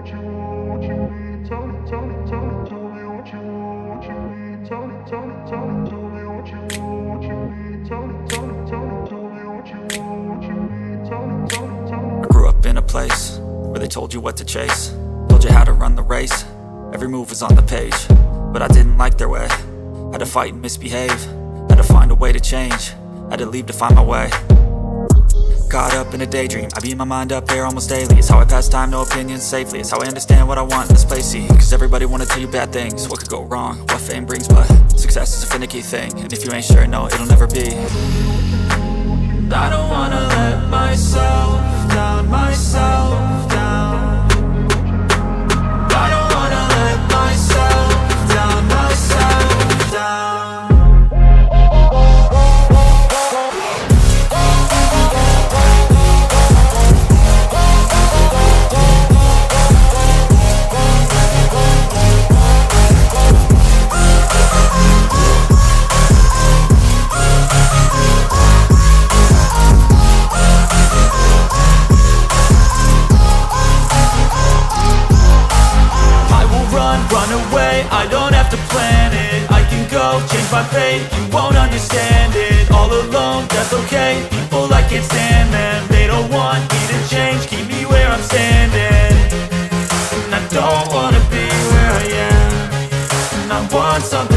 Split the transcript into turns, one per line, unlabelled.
I grew up in a place where they told you what to chase, told you how to run the race. Every move was on the page, but I didn't like their way. Had to fight and misbehave, had to find a way to change, had to leave to find my way. Caught up in a daydream, I beat my mind up there almost daily. It's how I pass time, no opinions safely. It's how I understand what I want in this place, see. Cause everybody wanna tell you bad things, what could go wrong, what fame brings. But success is a finicky thing, and if you ain't sure, no, it'll never be. I don't wanna let myself down, myself down. I don't wanna let myself down, myself down. Run away, I don't have to plan it. I can go, change my fate, you won't understand it. All alone, that's okay, people I can't stand them. They don't want me to change, keep me where I'm standing. And I don't wanna be where I am, and I want something